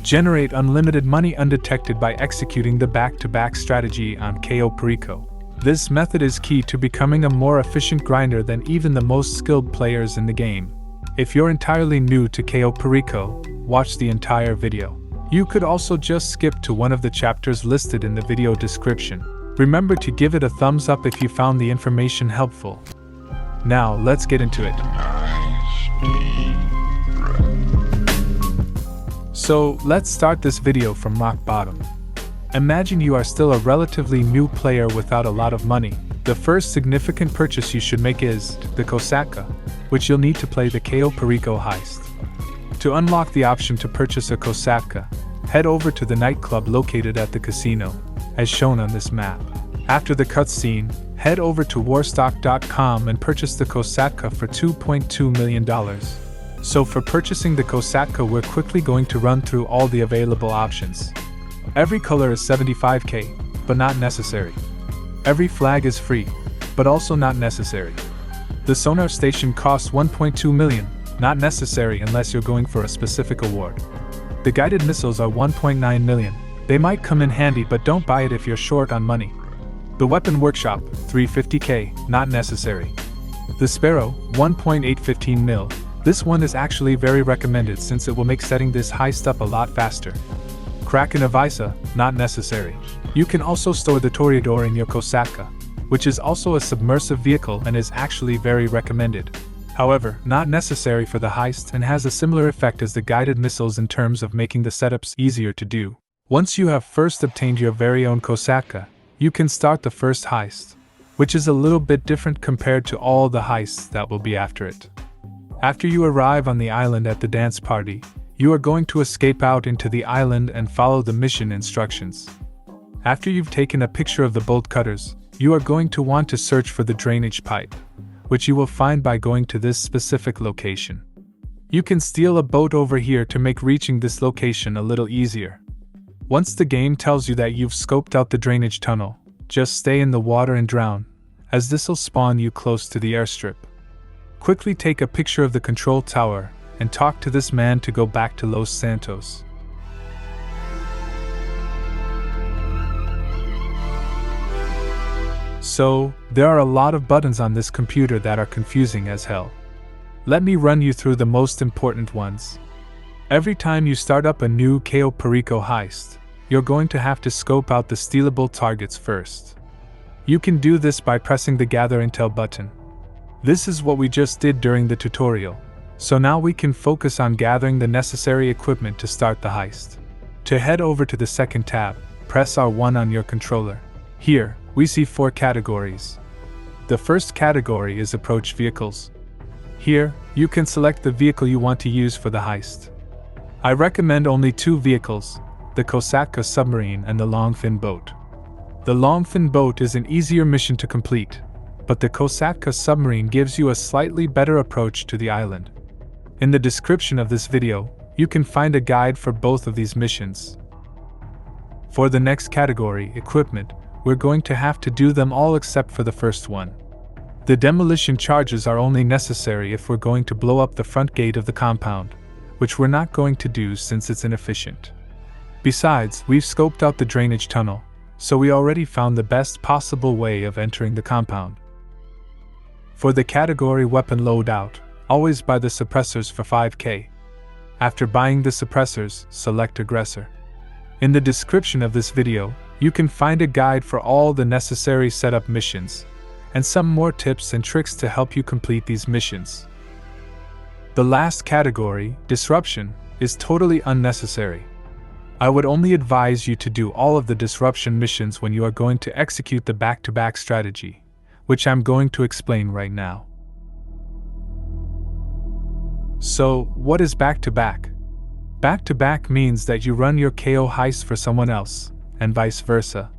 Generate unlimited money undetected by executing the back-to-back strategy on Cayo Perico. This method is key to becoming a more efficient grinder than even the most skilled players in the game. If you're entirely new to Cayo Perico, watch the entire video. You could also just skip to one of the chapters listed in the video description. Remember to give it a thumbs up if you found the information helpful. Now, let's get into it. So, let's start this video from rock bottom. Imagine you are still a relatively new player without a lot of money. The first significant purchase you should make is the Kosatka, which you'll need to play the Cayo Perico heist. To unlock the option to purchase a Kosatka, head over to the nightclub located at the casino, as shown on this map. After the cutscene, head over to warstock.com and purchase the Kosatka for $2.2 million. So for purchasing the Kosatka, we're quickly going to run through all the available options. Every color is 75k, but not necessary. Every flag is free, but also not necessary. The sonar station costs 1.2 million, not necessary unless you're going for a specific award. The guided missiles are 1.9 million. They might come in handy, but don't buy it if you're short on money. The weapon workshop, 350k, not necessary. The Sparrow, 1.815 mil. This one is actually very recommended since it will make setting this heist up a lot faster. Kraken Avisa, not necessary. You can also store the Toreador in your Kosatka, which is also a submersive vehicle and is actually very recommended. However, not necessary for the heist and has a similar effect as the guided missiles in terms of making the setups easier to do. Once you have first obtained your very own Kosatka, you can start the first heist, which is a little bit different compared to all the heists that will be after it. After you arrive on the island at the dance party, you are going to escape out into the island and follow the mission instructions. After you've taken a picture of the bolt cutters, you are going to want to search for the drainage pipe, which you will find by going to this specific location. You can steal a boat over here to make reaching this location a little easier. Once the game tells you that you've scoped out the drainage tunnel, just stay in the water and drown, as this'll spawn you close to the airstrip. Quickly take a picture of the control tower and talk to this man to go back to Los Santos. So, there are a lot of buttons on this computer that are confusing as hell. Let me run you through the most important ones. Every time you start up a new Cayo Perico heist, you're going to have to scope out the stealable targets first. You can do this by pressing the Gather Intel button. This is what we just did during the tutorial, so now we can focus on gathering the necessary equipment to start the heist. To head over to the second tab, press R1 on your controller. Here, we see 4 categories. The first category is Approach Vehicles. Here, you can select the vehicle you want to use for the heist. I recommend only 2 vehicles, the Kosatka submarine and the longfin boat. The longfin boat is an easier mission to complete, but the Kosatka submarine gives you a slightly better approach to the island. In the description of this video, you can find a guide for both of these missions. For the next category, Equipment, we're going to have to do them all except for the first one. The demolition charges are only necessary if we're going to blow up the front gate of the compound, which we're not going to do since it's inefficient. Besides, we've scoped out the drainage tunnel, so we already found the best possible way of entering the compound. For the category Weapon Loadout, always buy the suppressors for 5k. After buying the suppressors, select Aggressor. In the description of this video, you can find a guide for all the necessary setup missions, and some more tips and tricks to help you complete these missions. The last category, Disruption, is totally unnecessary. I would only advise you to do all of the disruption missions when you are going to execute the back-to-back strategy, which I'm going to explain right now. So, what is back-to-back? Back-to-back means that you run your Cayo heist for someone else, and vice versa.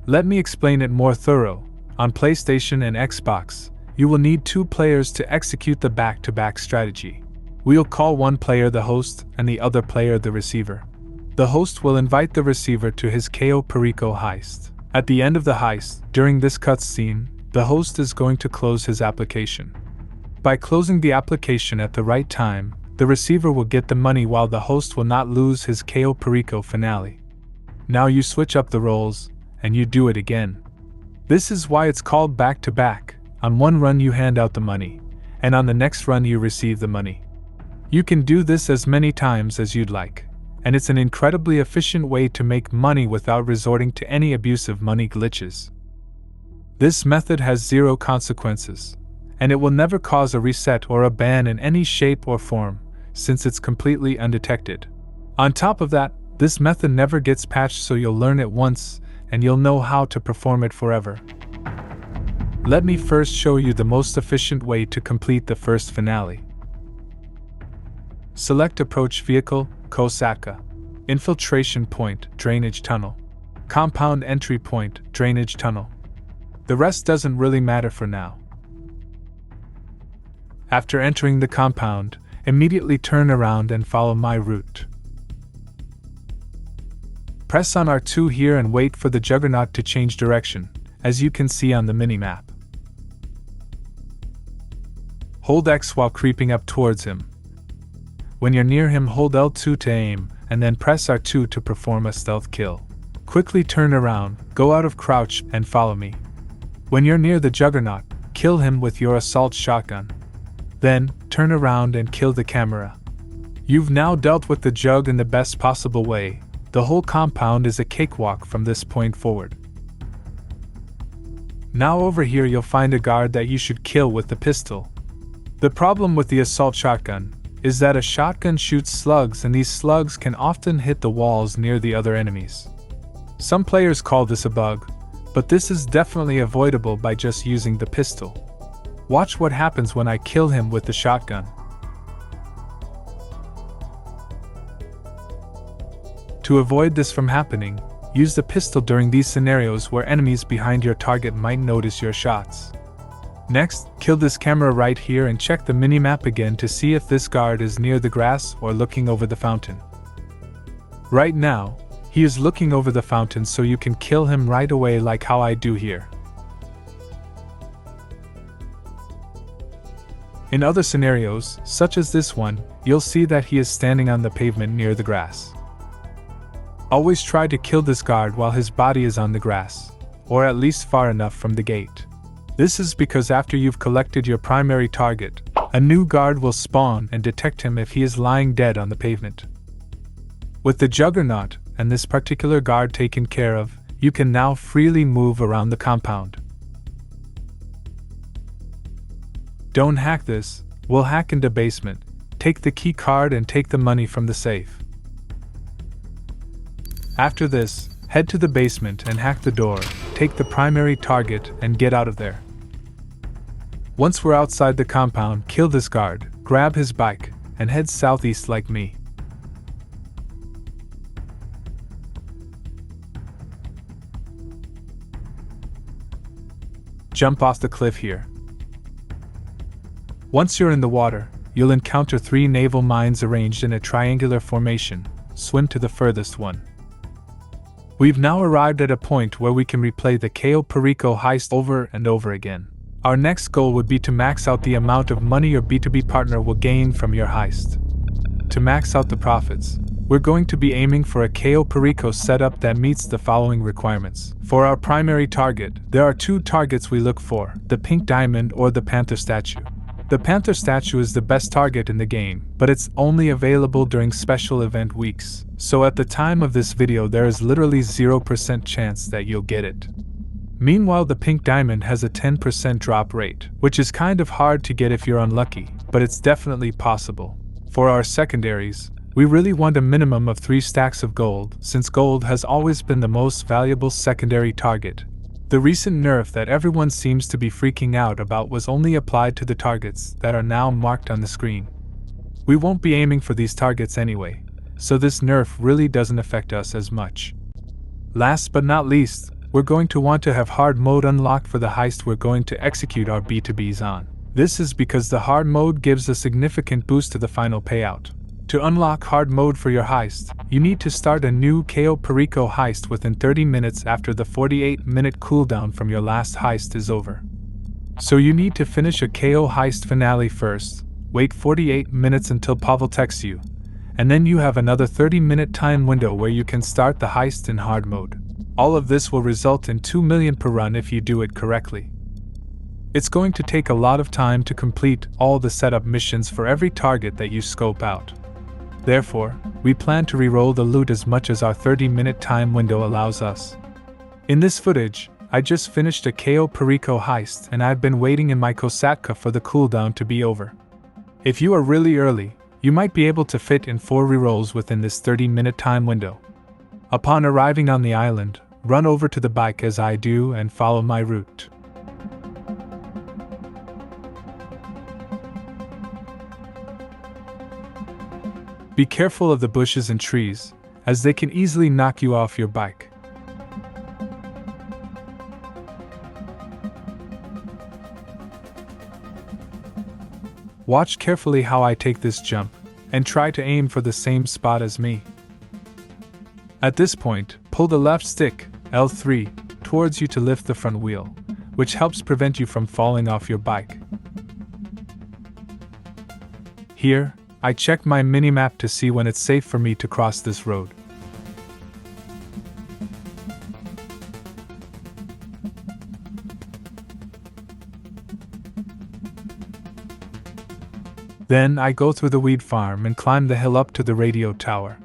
Let me explain it more thorough. On PlayStation and Xbox, you will need 2 players to execute the back-to-back strategy. We'll call one player the host and the other player the receiver. The host will invite the receiver to his Cayo Perico heist. At the end of the heist, during this cutscene, the host is going to close his application. By closing the application at the right time, the receiver will get the money while the host will not lose his Cayo Perico finale. Now you switch up the roles, and you do it again. This is why it's called back-to-back. On one run you hand out the money, and on the next run you receive the money. You can do this as many times as you'd like, and it's an incredibly efficient way to make money without resorting to any abusive money glitches. This method has zero consequences, and it will never cause a reset or a ban in any shape or form, since it's completely undetected. On top of that, this method never gets patched, so you'll learn it once, and you'll know how to perform it forever. Let me first show you the most efficient way to complete the first finale. Select Approach Vehicle, Kosatka. Infiltration Point, Drainage Tunnel. Compound Entry Point, Drainage Tunnel. The rest doesn't really matter for now. After entering the compound, immediately turn around and follow my route. Press on R2 here and wait for the Juggernaut to change direction, as you can see on the minimap. Hold X while creeping up towards him. When you're near him, hold L2 to aim, and then press R2 to perform a stealth kill. Quickly turn around, go out of crouch, and follow me. When you're near the Juggernaut, kill him with your assault shotgun. Then, turn around and kill the camera. You've now dealt with the Jug in the best possible way. The whole compound is a cakewalk from this point forward. Now over here you'll find a guard that you should kill with the pistol. The problem with the assault shotgun is that a shotgun shoots slugs, and these slugs can often hit the walls near the other enemies. Some players call this a bug, but this is definitely avoidable by just using the pistol. Watch what happens when I kill him with the shotgun. To avoid this from happening, use the pistol during these scenarios where enemies behind your target might notice your shots. Next, kill this camera right here and check the minimap again to see if this guard is near the grass or looking over the fountain. Right now, he is looking over the fountain, so you can kill him right away like how I do here. In other scenarios, such as this one, you'll see that he is standing on the pavement near the grass. Always try to kill this guard while his body is on the grass, or at least far enough from the gate. This is because after you've collected your primary target, a new guard will spawn and detect him if he is lying dead on the pavement. With the Juggernaut and this particular guard taken care of, you can now freely move around the compound. Don't hack this, we'll hack into basement, take the key card and take the money from the safe. After this, head to the basement and hack the door, take the primary target and get out of there. Once we're outside the compound, kill this guard, grab his bike, and head southeast like me. Jump off the cliff here. Once you're in the water, you'll encounter 3 naval mines arranged in a triangular formation. Swim to the furthest one. We've now arrived at a point where we can replay the Cayo Perico heist over and over again. Our next goal would be to max out the amount of money your B2B partner will gain from your heist. To max out the profits, we're going to be aiming for a Cayo Perico setup that meets the following requirements. For our primary target, there are 2 targets we look for, the pink diamond or the panther statue. The panther statue is the best target in the game, but it's only available during special event weeks, so at the time of this video there is literally 0% chance that you'll get it. Meanwhile, the pink diamond has a 10% drop rate, which is kind of hard to get if you're unlucky, but it's definitely possible. For our secondaries, we really want a minimum of 3 stacks of gold, since gold has always been the most valuable secondary target. The recent nerf that everyone seems to be freaking out about was only applied to the targets that are now marked on the screen. We won't be aiming for these targets anyway, so this nerf really doesn't affect us as much. Last but not least, we're going to want to have hard mode unlocked for the heist we're going to execute our B2Bs on. This is because the hard mode gives a significant boost to the final payout. To unlock hard mode for your heist, you need to start a new Cayo Perico heist within 30 minutes after the 48-minute cooldown from your last heist is over. So you need to finish a Cayo heist finale first, wait 48 minutes until Pavel texts you, and then you have another 30-minute time window where you can start the heist in hard mode. All of this will result in 2 million per run if you do it correctly. It's going to take a lot of time to complete all the setup missions for every target that you scope out. Therefore, we plan to reroll the loot as much as our 30-minute time window allows us. In this footage, I just finished a Cayo Perico heist and I've been waiting in my Kosatka for the cooldown to be over. If you are really early, you might be able to fit in 4 rerolls within this 30-minute time window. Upon arriving on the island, run over to the bike as I do and follow my route. Be careful of the bushes and trees, as they can easily knock you off your bike. Watch carefully how I take this jump, and try to aim for the same spot as me. At this point, pull the left stick, L3, towards you to lift the front wheel, which helps prevent you from falling off your bike. Here, I check my minimap to see when it's safe for me to cross this road. Then I go through the weed farm and climb the hill up to the radio tower.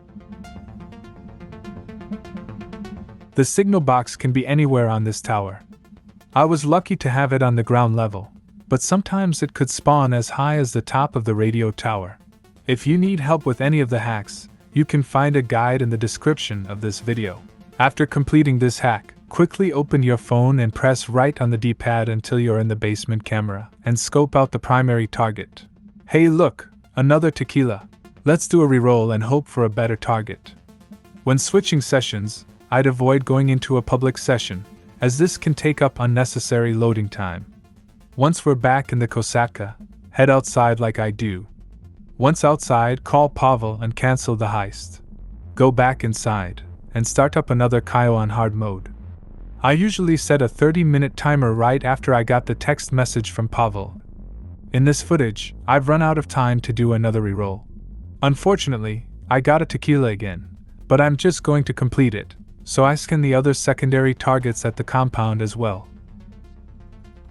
The signal box can be anywhere on this tower. I was lucky to have it on the ground level, but sometimes it could spawn as high as the top of the radio tower. If you need help with any of the hacks, you can find a guide in the description of this video. After completing this hack, quickly open your phone and press right on the D-pad until you're in the basement camera, and scope out the primary target. Hey look, another tequila. Let's do a reroll and hope for a better target. When switching sessions, I'd avoid going into a public session, as this can take up unnecessary loading time. Once we're back in the Kosatka, head outside like I do. Once outside, call Pavel and cancel the heist. Go back inside, and start up another Cayo on hard mode. I usually set a 30-minute timer right after I got the text message from Pavel. In this footage, I've run out of time to do another reroll. Unfortunately, I got a tequila again, but I'm just going to complete it, so I scan the other secondary targets at the compound as well.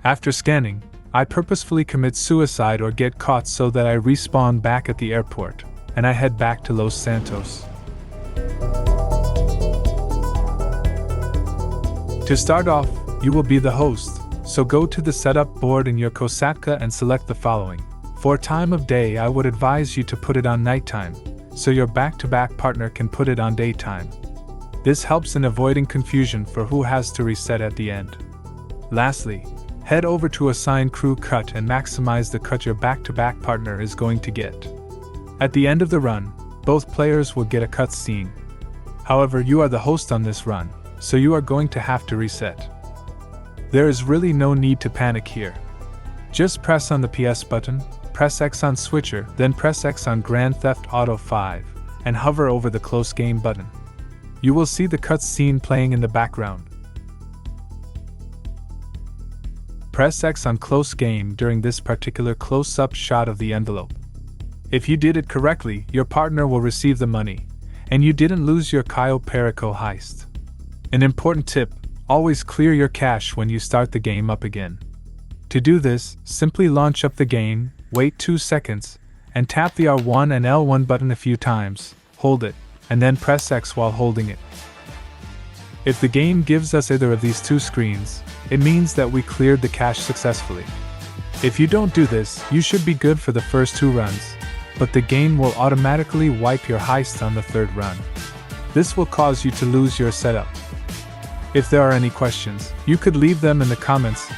After scanning, I purposefully commit suicide or get caught so that I respawn back at the airport, and I head back to Los Santos. To start off, you will be the host, so go to the setup board in your Kosatka and select the following. For time of day, I would advise you to put it on nighttime, so your back-to-back partner can put it on daytime. This helps in avoiding confusion for who has to reset at the end. Lastly, head over to assign crew cut and maximize the cut your back-to-back partner is going to get. At the end of the run, both players will get a cut scene. However, you are the host on this run, so you are going to have to reset. There is really no need to panic here. Just press on the PS button, press X on switcher, then press X on Grand Theft Auto 5, and hover over the close game button. You will see the cutscene playing in the background. Press X on close game during this particular close-up shot of the envelope. If you did it correctly, your partner will receive the money, and you didn't lose your Cayo Perico heist. An important tip: always clear your cache when you start the game up again. To do this, simply launch up the game, wait 2 seconds, and tap the R1 and L1 button a few times, hold it, and then press X while holding it. If the game gives us either of these 2 screens, it means that we cleared the cache successfully. If you don't do this, you should be good for the first 2 runs, but the game will automatically wipe your heist on the 3rd run. This will cause you to lose your setup. If there are any questions, you could leave them in the comments.